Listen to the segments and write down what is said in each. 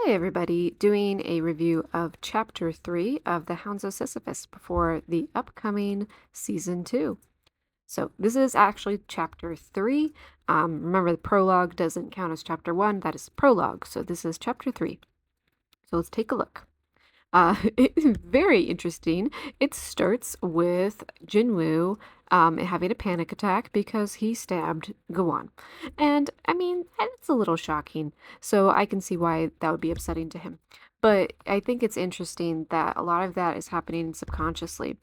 Hey everybody, doing a review of Chapter 3 of the Hounds of Sisyphus before the upcoming Season 2. So this is actually Chapter 3. Remember, the prologue doesn't count as Chapter 1, that is prologue. So this is Chapter 3. So let's take a look. It's very interesting. It starts with Jinwoo having a panic attack because he stabbed Gowon. And I mean, it's a little shocking. So I can see why that would be upsetting to him. But I think it's interesting that a lot of that is happening subconsciously.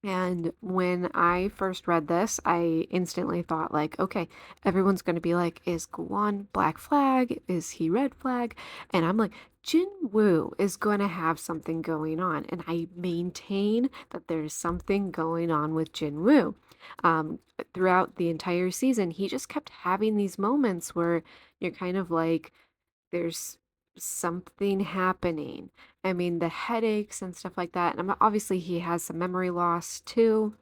And when I first read this, I instantly thought, like, okay, everyone's going to be like, is Guan black flag? Is he red flag? And I'm like, Jin Woo is going to have something going on. And I maintain that there's something going on with Jin Woo. Um, Throughout the entire season, he just kept having these moments where you're kind of like, there's something happening. I mean, the headaches and stuff like that. And obviously, he has some memory loss too.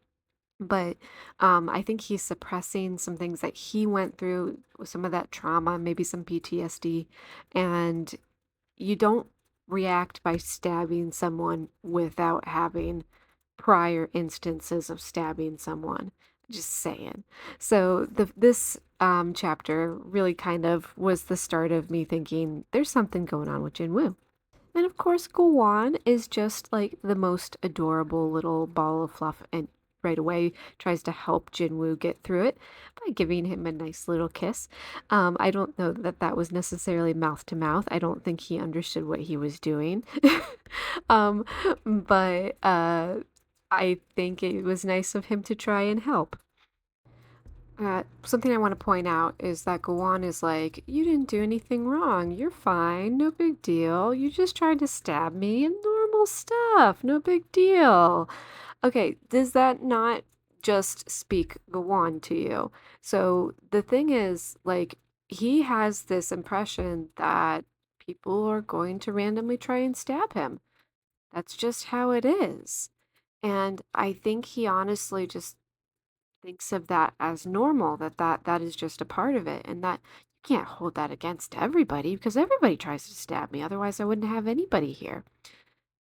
But I think he's suppressing some things that he went through, with some of that trauma, maybe some PTSD. And you don't react by stabbing someone without having prior instances of stabbing someone. Just saying. So this chapter really kind of was the start of me thinking there's something going on with Jinwoo. And of course, Gowon is just like the most adorable little ball of fluff and right away tries to help Jinwoo get through it by giving him a nice little kiss. I don't know that that was necessarily mouth to mouth. I don't think he understood what he was doing. um, but I think it was nice of him to try and help. Something I want to point out is that Gawan is like, you didn't do anything wrong. You're fine. No big deal. You just tried to stab me and normal stuff. No big deal. Okay, does that not just speak Gawan to you? So the thing is, like, he has this impression that people are going to randomly try and stab him. That's just how it is. And I think he honestly just thinks of that as normal, that is just a part of it, and that you can't hold that against everybody because everybody tries to stab me. Otherwise, I wouldn't have anybody here.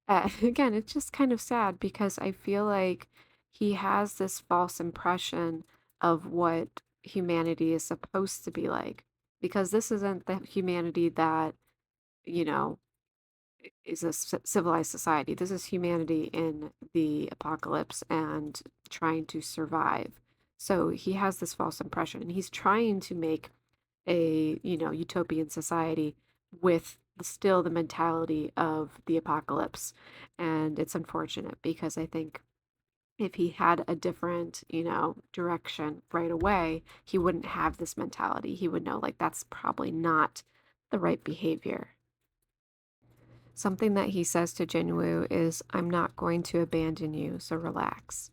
Again, it's just kind of sad because I feel like he has this false impression of what humanity is supposed to be like, because this isn't the humanity that, you know, is a civilized society. This is humanity in the apocalypse and trying to survive. So he has this false impression, and he's trying to make a, utopian society with still the mentality of the apocalypse. And it's unfortunate because I think if he had a different, direction right away, he wouldn't have this mentality. He would know, like, that's probably not the right behavior. Something that he says to Jinwoo is, I'm not going to abandon you, so relax.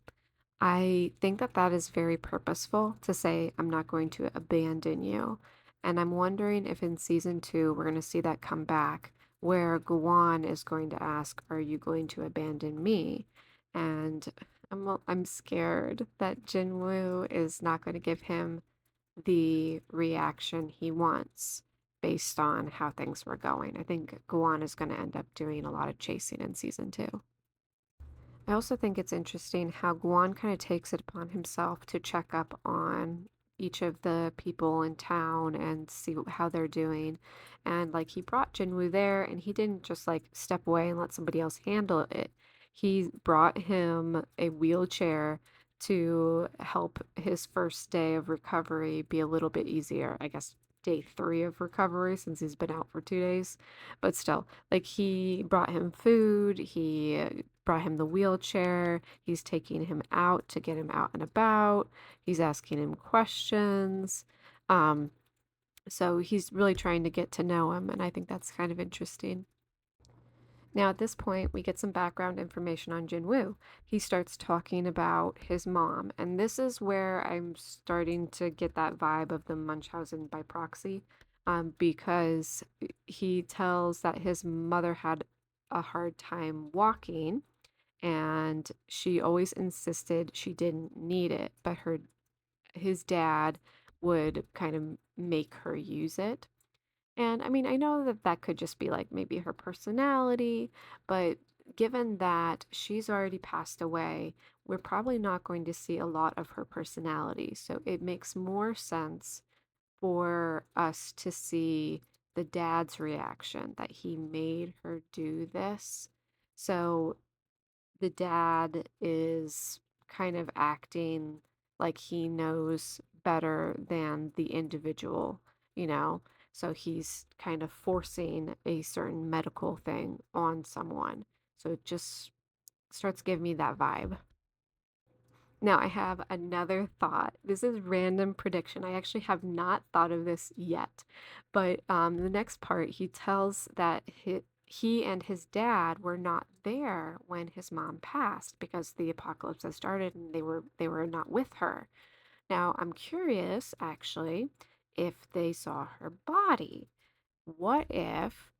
I think that that is very purposeful to say, I'm not going to abandon you. And I'm wondering if in season 2 we're going to see that come back, where Guan is going to ask, are you going to abandon me? And I'm scared that Jinwoo is not going to give him the reaction he wants based on how things were going. I think Guan is going to end up doing a lot of chasing in season 2. I also think it's interesting how Guan kind of takes it upon himself to check up on each of the people in town and see how they're doing. And like he brought Jinwoo there and he didn't just like step away and let somebody else handle it. He brought him a wheelchair to help his first day of recovery be a little bit easier. I guess day 3 of recovery since he's been out for 2 days. But still, like he brought him food, he brought him the wheelchair. He's taking him out to get him out and about. He's asking him questions. Um, so he's really trying to get to know him, and I think that's kind of interesting. Now, at this point, we get some background information on Jinwoo. He starts talking about his mom, and this is where I'm starting to get that vibe of the Munchausen by proxy, because he tells that his mother had a hard time walking and she always insisted she didn't need it, but his dad would kind of make her use it. And I mean, I know that that could just be like maybe her personality, but given that she's already passed away, we're probably not going to see a lot of her personality. So it makes more sense for us to see the dad's reaction that he made her do this. So the dad is kind of acting like he knows better than the individual, you know? So he's kind of forcing a certain medical thing on someone. So it just starts giving me that vibe. Now, I have another thought. This is random prediction. I actually have not thought of this yet. But the next part, he tells that he and his dad were not there when his mom passed because the apocalypse had started and they were not with her. Now, I'm curious actually if they saw her body. What if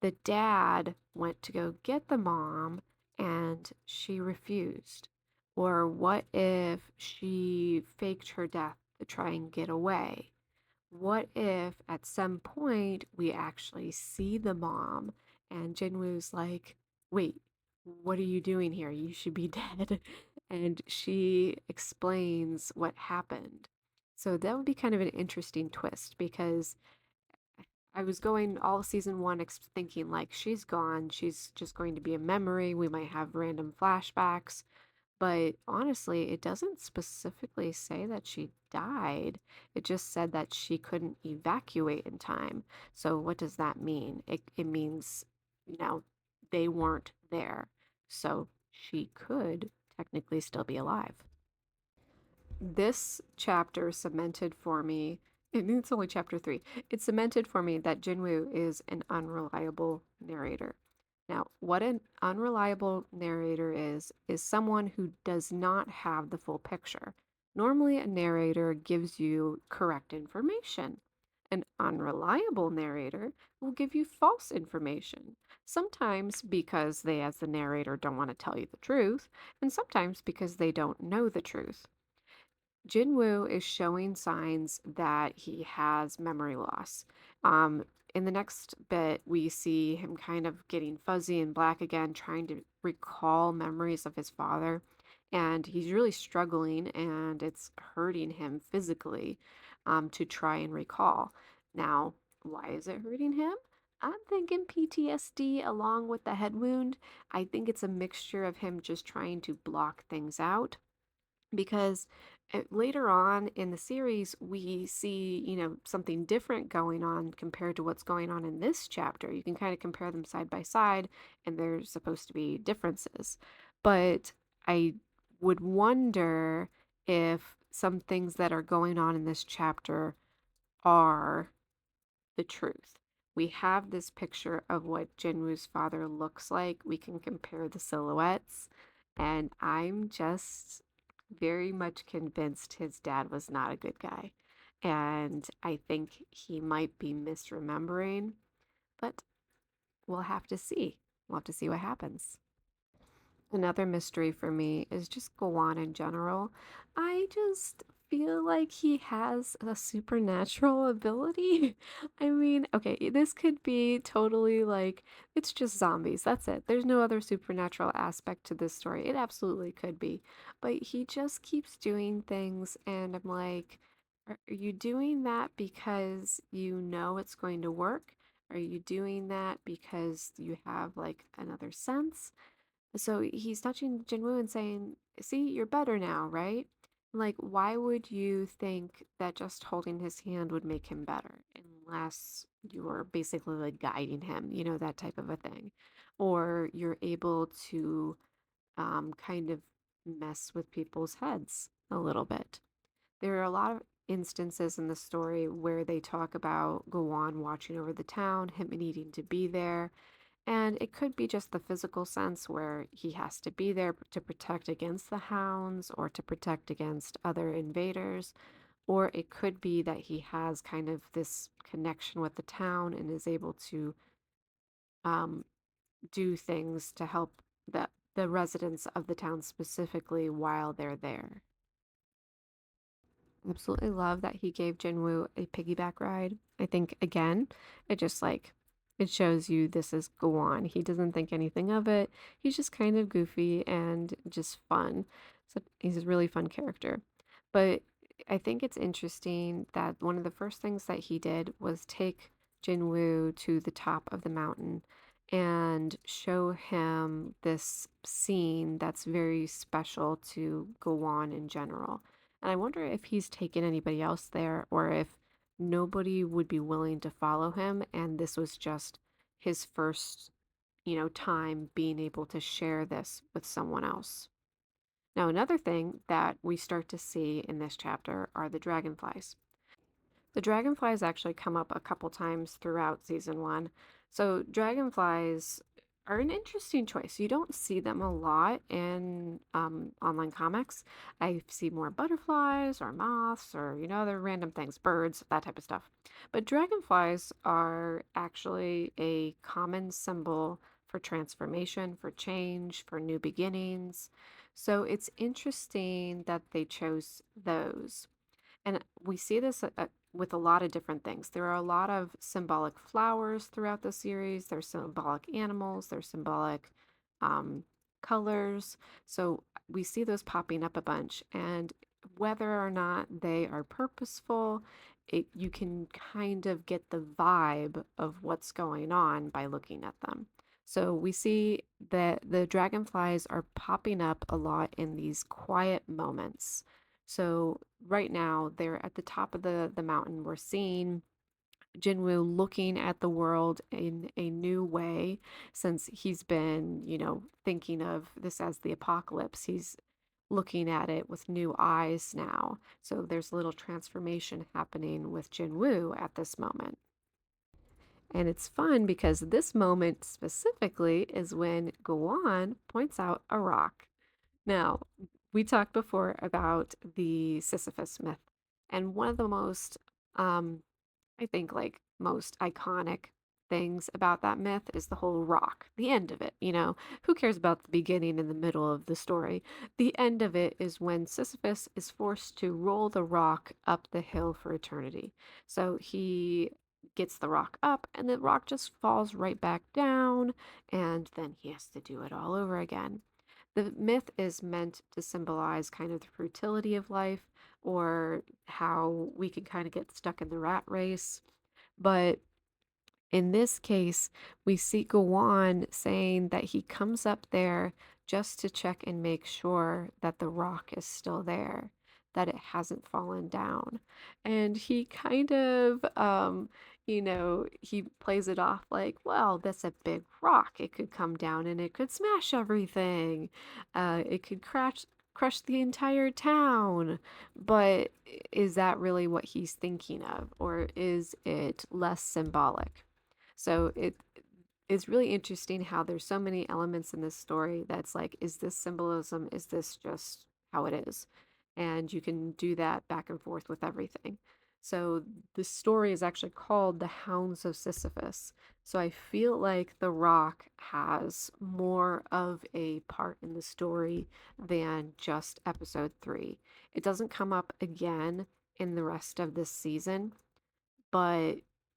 the dad went to go get the mom and she refused? Or what if she faked her death to try and get away? What if at some point we actually see the mom and Jinwoo's like, wait, what are you doing here? You should be dead. And she explains what happened. So that would be kind of an interesting twist because I was going all season one thinking like she's gone, she's just going to be a memory. We might have random flashbacks, but honestly, it doesn't specifically say that she died. It just said that she couldn't evacuate in time. So what does that mean? It means, you know, they weren't there. So she could technically still be alive. This chapter cemented for me, and it's only chapter three, it cemented for me that Jinwoo is an unreliable narrator. Now, what an unreliable narrator is someone who does not have the full picture. Normally, a narrator gives you correct information. An unreliable narrator will give you false information, sometimes because they, as the narrator, don't want to tell you the truth, and sometimes because they don't know the truth. Jinwoo is showing signs that he has memory loss. Um, in the next bit, we see him kind of getting fuzzy and black again, trying to recall memories of his father. And he's really struggling, and it's hurting him physically to try and recall. Now, why is it hurting him? I'm thinking PTSD along with the head wound. I think it's a mixture of him just trying to block things out because later on in the series we see something different going on compared to what's going on in this chapter. You can kind of compare them side by side and there's supposed to be differences, but I would wonder if some things that are going on in this chapter are the truth. We have this picture of what Jinwoo's father looks like. We can compare the silhouettes, and I'm just very much convinced his dad was not a good guy. And I think he might be misremembering, but we'll have to see. We'll have to see what happens. Another mystery for me is just Gowan in general. I just feel like he has a supernatural ability. I mean, okay, this could be totally like it's just zombies. That's it. There's no other supernatural aspect to this story. It absolutely could be. But he just keeps doing things, and I'm like, are you doing that because you know it's going to work? Are you doing that because you have like another sense? So he's touching Jinwoo and saying, see, you're better now, right? Like, why would you think that just holding his hand would make him better unless you're basically like guiding him, that type of a thing? Or you're able to kind of mess with people's heads a little bit. There are a lot of instances in the story where they talk about Gowon watching over the town, him needing to be there, and it could be just the physical sense where he has to be there to protect against the hounds or to protect against other invaders. Or it could be that he has kind of this connection with the town and is able to um, do things to help the residents of the town specifically while they're there. absolutely love that he gave Jinwoo a piggyback ride. I think again, it just like it shows you this is Gowon. He doesn't think anything of it. He's just kind of goofy and just fun. So he's a really fun character. But I think it's interesting that one of the first things that he did was take Jinwoo to the top of the mountain and show him this scene that's very special to Gowon in general. And I wonder if he's taken anybody else there or if nobody would be willing to follow him and this was just his first, time being able to share this with someone else. Now, another thing that we start to see in this chapter are the dragonflies. The dragonflies actually come up a couple times throughout season one. So, dragonflies are an interesting choice. You don't see them a lot in online comics. I see more butterflies or moths or, other random things, birds, that type of stuff. But dragonflies are actually a common symbol for transformation, for change, for new beginnings. So, it's interesting that they chose those. And we see this with a lot of different things. There are a lot of symbolic flowers throughout the series. There's symbolic animals. There's symbolic um, colors. So we see those popping up a bunch. And whether or not they are purposeful, you can kind of get the vibe of what's going on by looking at them. So we see that the dragonflies are popping up a lot in these quiet moments. So right now they're at the top of the mountain. We're seeing Jinwoo looking at the world in a new way since he's been, thinking of this as the apocalypse. He's looking at it with new eyes now. So there's a little transformation happening with Jinwoo at this moment. And it's fun because this moment specifically is when Gowon points out a rock. Now, we talked before about the Sisyphus myth, and one of the most, I think, like most iconic things about that myth is the whole rock, the end of it. Who cares about the beginning and the middle of the story? The end of it is when Sisyphus is forced to roll the rock up the hill for eternity. So he gets the rock up, and the rock just falls right back down, and then he has to do it all over again. The myth is meant to symbolize kind of the fertility of life or how we can kind of get stuck in the rat race. But in this case, we see Gawan saying that he comes up there just to check and make sure that the rock is still there, that it hasn't fallen down. And he kind of, he plays it off like, well, that's a big rock. It could come down and it could smash everything. It could crush the entire town. But is that really what he's thinking of, or is it less symbolic? So it's really interesting how there's so many elements in this story that's like, is this symbolism? Is this just how it is? And you can do that back and forth with everything. So the story is actually called The Hounds of Sisyphus. So I feel like The Rock has more of a part in the story than just episode 3. It doesn't come up again in the rest of this season, but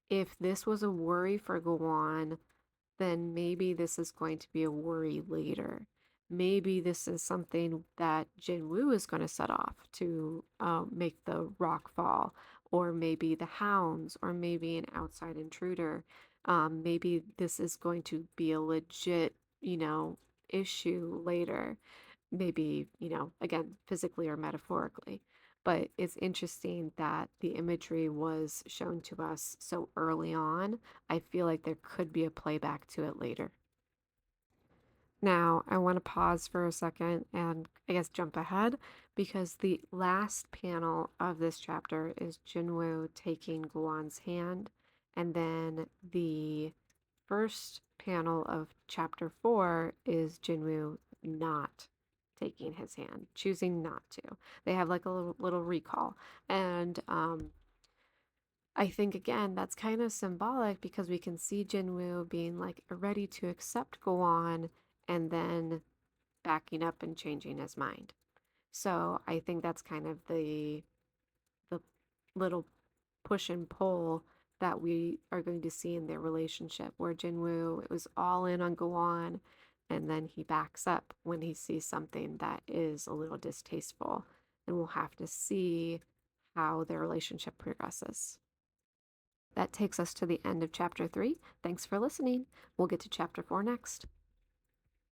if this was a worry for Gowon, then maybe this is going to be a worry later. Maybe this is something that Jinwoo is going to set off to make the rock fall, or maybe the hounds, or maybe an outside intruder. Maybe this is going to be a legit, issue later. Maybe, again, physically or metaphorically. But it's interesting that the imagery was shown to us so early on. I feel like there could be a playback to it later. Now, I want to pause for a second and I guess jump ahead because the last panel of this chapter is Jinwoo taking Guan's hand, and then the first panel of chapter 4 is Jinwoo not taking his hand, choosing not to. They have like a little recall. And I think again that's kind of symbolic because we can see Jinwoo being like ready to accept Gowan and then backing up and changing his mind. So I think that's kind of little push and pull that we are going to see in their relationship, where Jinwoo, it was all in on Gowon, and then he backs up when he sees something that is a little distasteful. And we'll have to see how their relationship progresses. That takes us to the end of chapter 3. Thanks for listening. We'll get to chapter 4 next.